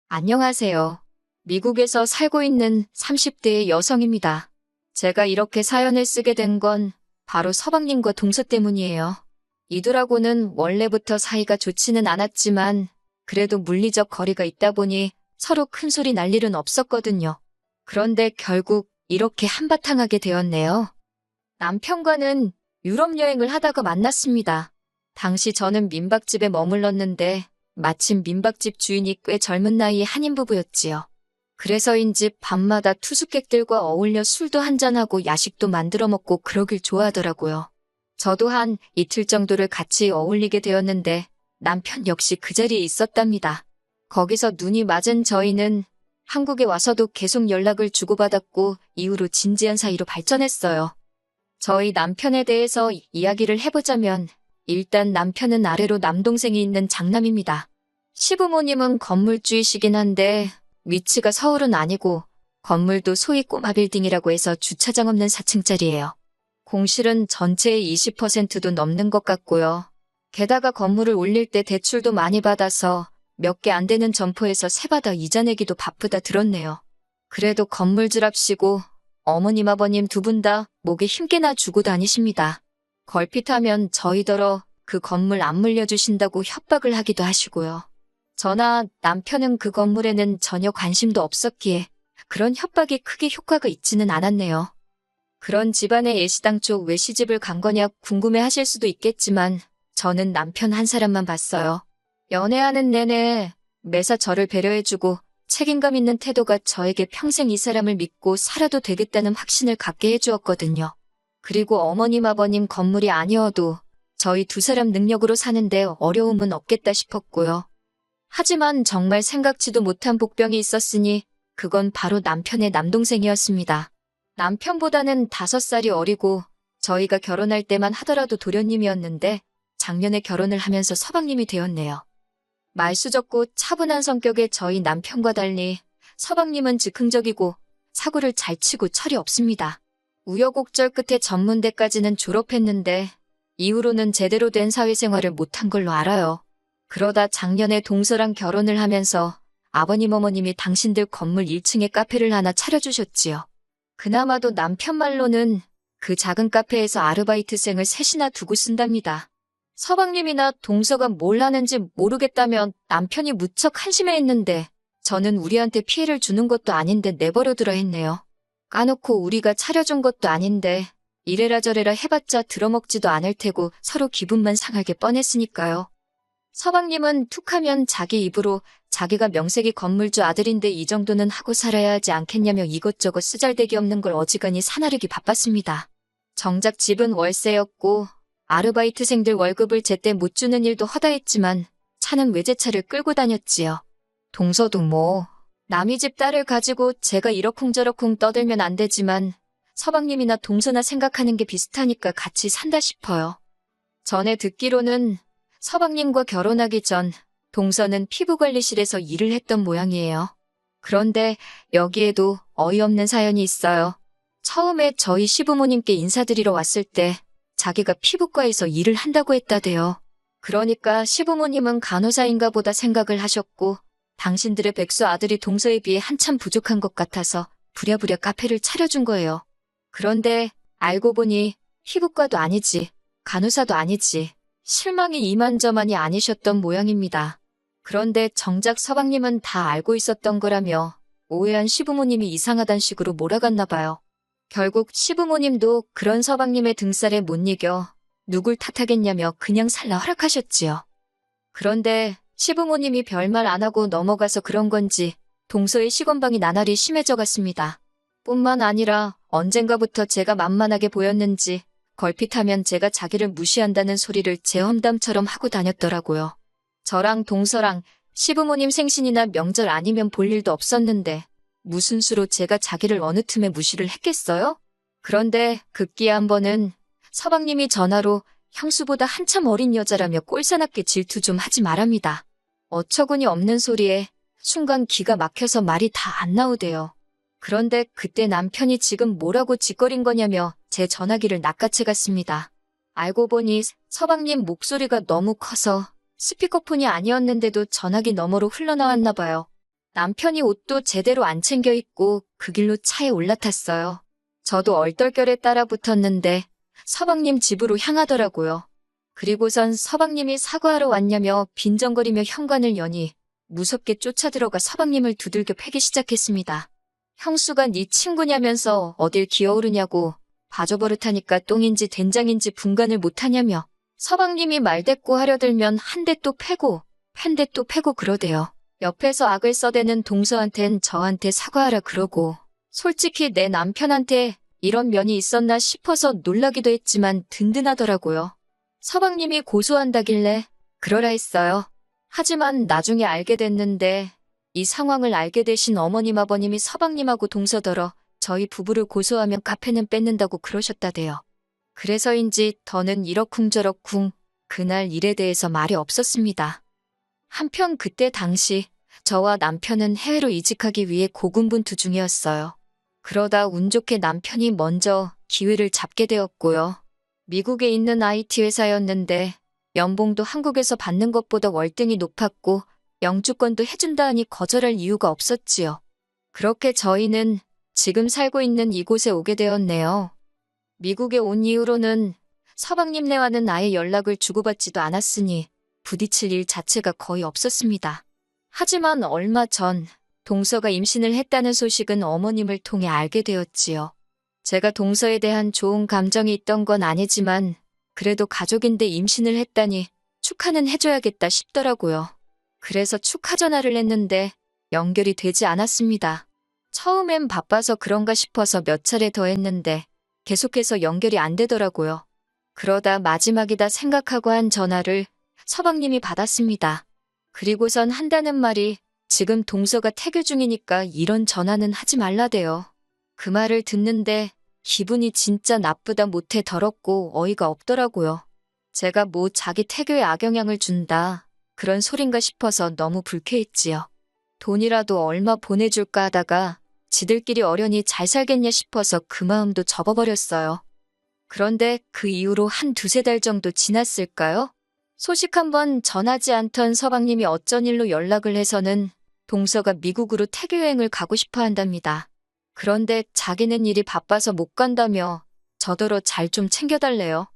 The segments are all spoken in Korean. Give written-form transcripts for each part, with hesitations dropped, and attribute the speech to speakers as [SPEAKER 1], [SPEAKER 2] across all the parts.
[SPEAKER 1] 안녕하세요. 미국에서 살고 있는 30대의 여성입니다. 제가 이렇게 사연을 쓰게 된 건 바로 서방님과 동서 때문이에요. 이들하고는 원래부터 사이가 좋지는 않았지만 그래도 물리적 거리가 있다 보니 서로 큰 소리 날 일은 없었거든요. 그런데 결국 이렇게 한바탕하게 되었네요. 남편과는 유럽 여행을 하다가 만났습니다. 당시 저는 민박집에 머물렀는데 마침 민박집 주인이 꽤 젊은 나이의 한인 부부였지요. 그래서인지 밤마다 투숙객들과 어울려 술도 한잔하고 야식도 만들어 먹고 그러길 좋아하더라고요. 저도 한 이틀 정도를 같이 어울리게 되었는데 남편 역시 그 자리에 있었답니다. 거기서 눈이 맞은 저희는 한국에 와서도 계속 연락을 주고받았고 이후로 진지한 사이로 발전했어요. 저희 남편에 대해서 이야기를 해보자면 일단 남편은 아래로 남동생이 있는 장남입니다. 시부모님은 건물주이시긴 한데 위치가 서울은 아니고 건물도 소위 꼬마 빌딩이라고 해서 주차장 없는 4층짜리예요. 공실은 전체의 20%도 넘는 것 같고요. 게다가 건물을 올릴 때 대출도 많이 받아서 몇 개 안 되는 점포에서 세받아 이자 내기도 바쁘다 들었네요. 그래도 건물주랍시고 어머님 아버님 두 분 다 목에 힘께나 주고 다니십니다. 걸핏하면 저희더러 그 건물 안 물려주신다고 협박을 하기도 하시고요. 저나 남편은 그 건물에는 전혀 관심도 없었기에 그런 협박이 크게 효과가 있지는 않았네요. 그런 집안의 애시당초 왜 시집을 간 거냐 궁금해 하실 수도 있겠지만 저는 남편 한 사람만 봤어요. 연애하는 내내 매사 저를 배려해주고 책임감 있는 태도가 저에게 평생 이 사람을 믿고 살아도 되겠다는 확신을 갖게 해주었거든요. 그리고 어머님 아버님 건물이 아니어도 저희 두 사람 능력으로 사는데 어려움은 없겠다 싶었고요. 하지만 정말 생각지도 못한 복병이 있었으니 그건 바로 남편의 남동생이었습니다. 남편보다는 5살이 어리고 저희가 결혼할 때만 하더라도 도련님이었는데 작년에 결혼을 하면서 서방님이 되었네요. 말수적고 차분한 성격의 저희 남편과 달리 서방님은 즉흥적이고 사고를 잘 치고 철이 없습니다. 우여곡절 끝에 전문대까지는 졸업했는데 이후로는 제대로 된 사회생활을 못한 걸로 알아요. 그러다 작년에 동서랑 결혼을 하면서 아버님 어머님이 당신들 건물 1층에 카페를 하나 차려주셨지요. 그나마도 남편 말로는 그 작은 카페에서 아르바이트생을 셋이나 두고 쓴답니다. 서방님이나 동서가 뭘 하는지 모르겠다면 남편이 무척 한심해했는데 저는 우리한테 피해를 주는 것도 아닌데 내버려두라 했네요. 까놓고 우리가 차려준 것도 아닌데 이래라 저래라 해봤자 들어먹지도 않을 테고 서로 기분만 상하게 뻔했으니까요. 서방님은 툭하면 자기 입으로 자기가 명색이 건물주 아들인데 이 정도는 하고 살아야 하지 않겠냐며 이것저것 쓰잘데기 없는 걸 어지간히 사나르기 바빴습니다. 정작 집은 월세였고 아르바이트생들 월급을 제때 못 주는 일도 허다했지만 차는 외제차를 끌고 다녔지요. 동서도 뭐 남의 집 딸을 가지고 제가 이러쿵저러쿵 떠들면 안 되지만 서방님이나 동서나 생각하는 게 비슷하니까 같이 산다 싶어요. 전에 듣기로는 서방님과 결혼하기 전 동서는 피부관리실에서 일을 했던 모양이에요. 그런데 여기에도 어이없는 사연이 있어요. 처음에 저희 시부모님께 인사드리러 왔을 때 자기가 피부과에서 일을 한다고 했다대요. 그러니까 시부모님은 간호사인가 보다 생각을 하셨고 당신들의 백수 아들이 동서에 비해 한참 부족한 것 같아서 부랴부랴 카페를 차려준 거예요. 그런데 알고 보니 피부과도 아니지, 간호사도 아니지, 실망이 이만저만이 아니셨던 모양입니다. 그런데 정작 서방님은 다 알고 있었던 거라며 오해한 시부모님이 이상하단 식으로 몰아갔나 봐요. 결국 시부모님도 그런 서방님의 등살에 못 이겨 누굴 탓하겠냐며 그냥 살라 허락하셨지요. 그런데 시부모님이 별말 안 하고 넘어가서 그런 건지 동서의 시건방이 나날이 심해져 갔습니다. 뿐만 아니라 언젠가부터 제가 만만하게 보였는지 걸핏하면 제가 자기를 무시한다는 소리를 제 험담처럼 하고 다녔더라고요. 저랑 동서랑 시부모님 생신이나 명절 아니면 볼 일도 없었는데 무슨 수로 제가 자기를 어느 틈에 무시를 했겠어요? 그런데 급기야 한 번은 서방님이 전화로 형수보다 한참 어린 여자라며 꼴사납게 질투 좀 하지 말랍니다. 어처구니 없는 소리에 순간 기가 막혀서 말이 다 안 나오대요. 그런데 그때 남편이 지금 뭐라고 짓거린 거냐며 제 전화기를 낚아채 갔습니다. 알고 보니 서방님 목소리가 너무 커서 스피커폰이 아니었는데도 전화기 너머로 흘러나왔나 봐요. 남편이 옷도 제대로 안 챙겨 입고 그 길로 차에 올라탔어요. 저도 얼떨결에 따라 붙었는데 서방님 집으로 향하더라고요. 그리고선 서방님이 사과하러 왔냐며 빈정거리며 현관을 여니 무섭게 쫓아들어가 서방님을 두들겨 패기 시작했습니다. 형수가 네 친구냐면서 어딜 기어오르냐고, 바저버릇하니까 똥인지 된장인지 분간을 못하냐며 서방님이 말대꾸 하려들면 한 대 또 패고 팬 대 또 패고 그러대요. 옆에서 악을 써대는 동서한텐 저한테 사과하라 그러고, 솔직히 내 남편한테 이런 면이 있었나 싶어서 놀라기도 했지만 든든하더라고요. 서방님이 고소한다길래 그러라 했어요. 하지만 나중에 알게 됐는데 이 상황을 알게 되신 어머님 아버님이 서방님하고 동서더러 저희 부부를 고소하면 카페는 뺏는다고 그러셨다대요. 그래서인지 더는 이러쿵저러쿵 그날 일에 대해서 말이 없었습니다. 한편 그때 당시 저와 남편은 해외로 이직하기 위해 고군분투 중이었어요. 그러다 운 좋게 남편이 먼저 기회를 잡게 되었고요. 미국에 있는 IT 회사였는데 연봉도 한국에서 받는 것보다 월등히 높았고 영주권도 해준다 하니 거절할 이유가 없었지요. 그렇게 저희는 지금 살고 있는 이곳에 오게 되었네요. 미국에 온 이후로는 서방님네와는 아예 연락을 주고받지도 않았으니 부딪힐 일 자체가 거의 없었습니다. 하지만 얼마 전 동서가 임신을 했다는 소식은 어머님을 통해 알게 되었지요. 제가 동서에 대한 좋은 감정이 있던 건 아니지만 그래도 가족인데 임신을 했다니 축하는 해줘야겠다 싶더라고요. 그래서 축하 전화를 했는데 연결이 되지 않았습니다. 처음엔 바빠서 그런가 싶어서 몇 차례 더 했는데 계속해서 연결이 안 되더라고요. 그러다 마지막이다 생각하고 한 전화를 서방님이 받았습니다. 그리고선 한다는 말이 지금 동서가 태교 중이니까 이런 전화는 하지 말라대요. 그 말을 듣는데 기분이 진짜 나쁘다 못해 더럽고 어이가 없더라고요. 제가 뭐 자기 태교에 악영향을 준다 그런 소린가 싶어서 너무 불쾌했지요. 돈이라도 얼마 보내줄까 하다가 지들끼리 어련히 잘 살겠냐 싶어서 그 마음도 접어버렸어요. 그런데 그 이후로 한 두세 달 정도 지났을까요? 소식 한번 전하지 않던 서방님이 어쩐 일로 연락을 해서는 동서가 미국으로 태교 여행을 가고 싶어 한답니다. 그런데 자기는 일이 바빠서 못 간다며 저더러 잘 좀 챙겨달래요.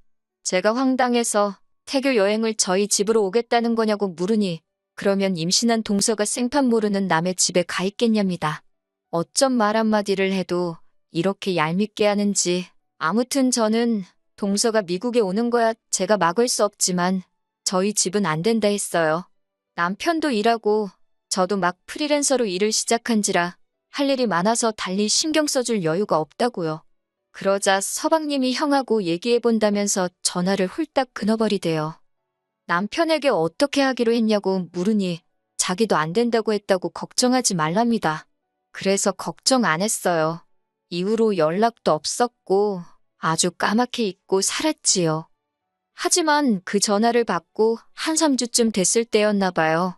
[SPEAKER 1] 제가 황당해서 태교 여행을 저희 집으로 오겠다는 거냐고 물으니 그러면 임신한 동서가 생판 모르는 남의 집에 가 있겠냐입니다. 어쩜 말 한마디를 해도 이렇게 얄밉게 하는지. 아무튼 저는 동서가 미국에 오는 거야 제가 막을 수 없지만 저희 집은 안 된다 했어요. 남편도 일하고 저도 막 프리랜서로 일을 시작한지라 할 일이 많아서 달리 신경 써줄 여유가 없다고요. 그러자 서방님이 형하고 얘기해본다면서 전화를 훌딱 끊어버리대요. 남편에게 어떻게 하기로 했냐고 물으니 자기도 안 된다고 했다고 걱정하지 말랍니다. 그래서 걱정 안 했어요. 이후로 연락도 없었고 아주 까맣게 잊고 살았지요. 하지만 그 전화를 받고 한 3주쯤 됐을 때였나 봐요.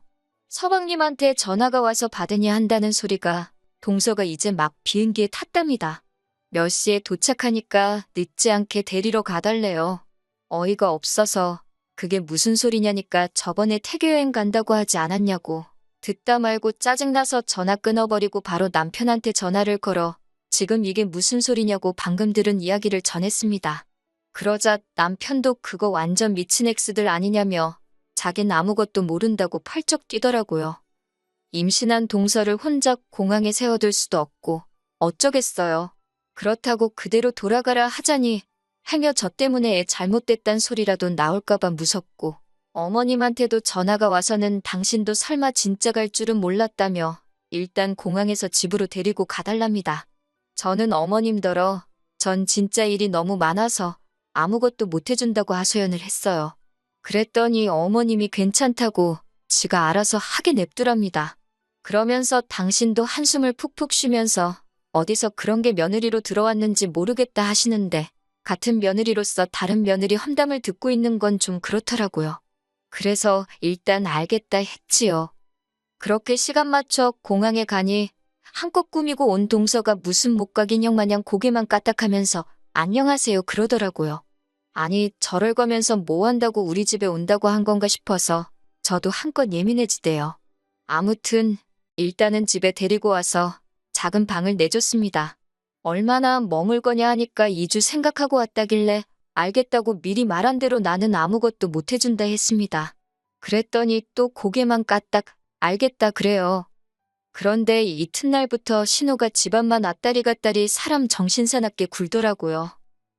[SPEAKER 1] 서방님한테 전화가 와서 받으니 한다는 소리가 동서가 이제 막 비행기에 탔답니다. 몇 시에 도착하니까 늦지 않게 데리러 가달래요. 어이가 없어서 그게 무슨 소리냐니까 저번에 태교여행 간다고 하지 않았냐고. 듣다 말고 짜증나서 전화 끊어버리고 바로 남편한테 전화를 걸어 지금 이게 무슨 소리냐고 방금 들은 이야기를 전했습니다. 그러자 남편도 그거 완전 미친 엑스들 아니냐며 자긴 아무것도 모른다고 펄쩍 뛰더라고요. 임신한 동서를 혼자 공항에 세워둘 수도 없고 어쩌겠어요. 그렇다고 그대로 돌아가라 하자니 행여 저 때문에 애 잘못됐단 소리라도 나올까봐 무섭고 어머님한테도 전화가 와서는 당신도 설마 진짜 갈 줄은 몰랐다며 일단 공항에서 집으로 데리고 가달랍니다. 저는 어머님더러 전 진짜 일이 너무 많아서 아무것도 못해준다고 하소연을 했어요. 그랬더니 어머님이 괜찮다고 지가 알아서 하게 냅두랍니다. 그러면서 당신도 한숨을 푹푹 쉬면서 어디서 그런 게 며느리로 들어왔는지 모르겠다 하시는데 같은 며느리로서 다른 며느리 험담을 듣고 있는 건 좀 그렇더라고요. 그래서 일단 알겠다 했지요. 그렇게 시간 맞춰 공항에 가니 한껏 꾸미고 온 동서가 무슨 못각 인형 마냥 고개만 까딱하면서 안녕하세요 그러더라고요. 아니 저럴 거면서 뭐 한다고 우리 집에 온다고 한 건가 싶어서 저도 한껏 예민해지대요. 아무튼 일단은 집에 데리고 와서 작은 방을 내줬습니다. 얼마나 머물 거냐 하니까 2주 생각하고 왔다길래 알겠다고 미리 말한 대로 나는 아무것도 못 해준다 했습니다. 그랬더니 또 고개만 까딱 알겠다 그래요. 그런데 이튿날부터 신우가 집안만 왔다리 갔다리 사람 정신사납게 굴더라고요.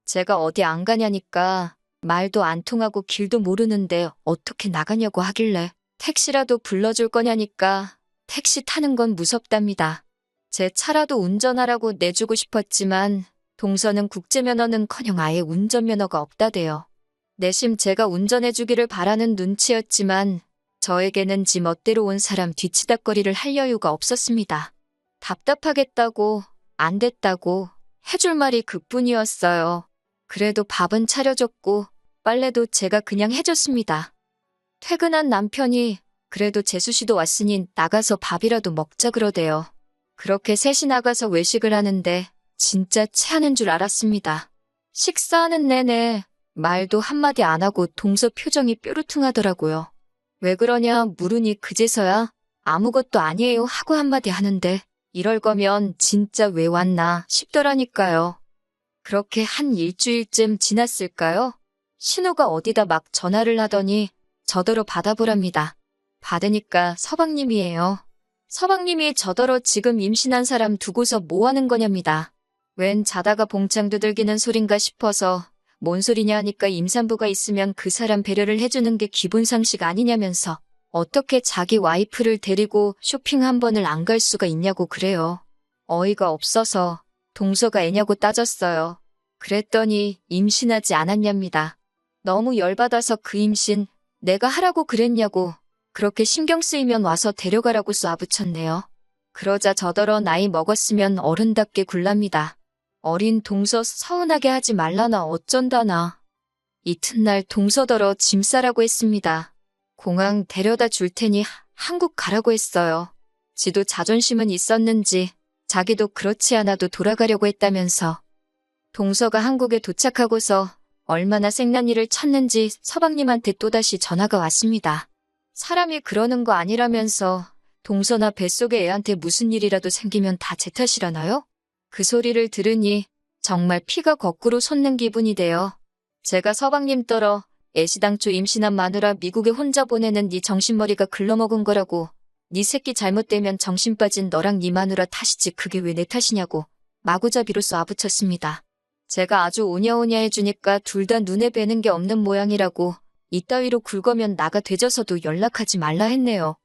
[SPEAKER 1] 제가 어디 안 가냐니까 말도 안 통하고 길도 모르는데 어떻게 나가냐고 하길래 택시라도 불러줄 거냐니까 택시 타는 건 무섭답니다. 제 차라도 운전하라고 내주고 싶었지만 동서는 국제면허는커녕 아예 운전면허가 없다대요. 내심 제가 운전해주기를 바라는 눈치였지만 저에게는 지 멋대로 온 사람 뒤치다꺼리를 할 여유가 없었습니다. 답답하겠다고 안 됐다고 해줄 말이 그뿐이었어요. 그래도 밥은 차려줬고 빨래도 제가 그냥 해줬습니다. 퇴근한 남편이 그래도 재수 씨도 왔으니 나가서 밥이라도 먹자 그러대요. 그렇게 셋이 나가서 외식을 하는데 진짜 체하는 줄 알았습니다. 식사하는 내내 말도 한마디 안 하고 동서 표정이 뾰루퉁하더라고요. 왜 그러냐 물으니 그제서야 아무것도 아니에요 하고 한마디 하는데 이럴 거면 진짜 왜 왔나 싶더라니까요. 그렇게 한 일주일쯤 지났을까요? 신우가 어디다 막 전화를 하더니 저더러 받아보랍니다. 받으니까 서방님이에요. 서방님이 저더러 지금 임신한 사람 두고서 뭐 하는 거냐입니다. 웬 자다가 봉창 두들기는 소린가 싶어서 뭔 소리냐 하니까 임산부가 있으면 그 사람 배려를 해주는 게 기본 상식 아니냐면서 어떻게 자기 와이프를 데리고 쇼핑 한 번을 안 갈 수가 있냐고 그래요. 어이가 없어서 동서가 애냐고 따졌어요. 그랬더니 임신하지 않았냐입니다. 너무 열받아서 그 임신 내가 하라고 그랬냐고 그렇게 신경 쓰이면 와서 데려가라고 쏴붙였네요. 그러자 저더러 나이 먹었으면 어른답게 굴랍니다. 어린 동서 서운하게 하지 말라나 어쩐다나. 이튿날 동서더러 짐 싸라고 했습니다. 공항 데려다 줄 테니 한국 가라고 했어요. 지도 자존심은 있었는지 자기도 그렇지 않아도 돌아가려고 했다면서. 동서가 한국에 도착하고서 얼마나 생난일을 찾는지 서방님한테 또다시 전화가 왔습니다. 사람이 그러는 거 아니라면서 동서나 뱃속의 애한테 무슨 일이라도 생기면 다 제 탓이라나요? 그 소리를 들으니 정말 피가 거꾸로 솟는 기분이 돼요. 제가 서방님 떨어 애시당초 임신한 마누라 미국에 혼자 보내는 네 정신머리가 글러먹은 거라고 네 새끼 잘못되면 정신 빠진 너랑 네 마누라 탓이지 그게 왜 내 탓이냐고 마구잡이로 쏴붙였습니다. 제가 아주 오냐오냐 해주니까 둘 다 눈에 뵈는 게 없는 모양이라고 이따위로 굴거면 나가 되져서도 연락하지 말라 했네요.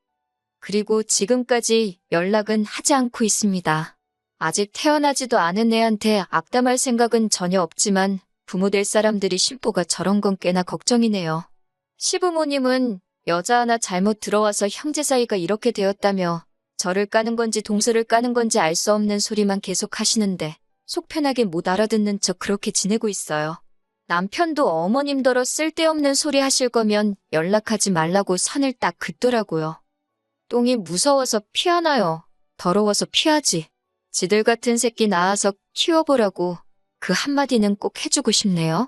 [SPEAKER 1] 그리고 지금까지 연락은 하지 않고 있습니다. 아직 태어나지도 않은 애한테 악담할 생각은 전혀 없지만 부모 될 사람들이 심보가 저런 건 꽤나 걱정이네요. 시부모님은 여자 하나 잘못 들어와서 형제 사이가 이렇게 되었다며 저를 까는 건지 동서를 까는 건지 알 수 없는 소리만 계속 하시는데 속 편하게 못 알아듣는 척 그렇게 지내고 있어요. 남편도 어머님더러 쓸데없는 소리 하실 거면 연락하지 말라고 선을 딱 긋더라고요. 똥이 무서워서 피하나요? 더러워서 피하지. 지들 같은 새끼 낳아서 키워보라고 그 한마디는 꼭 해주고 싶네요.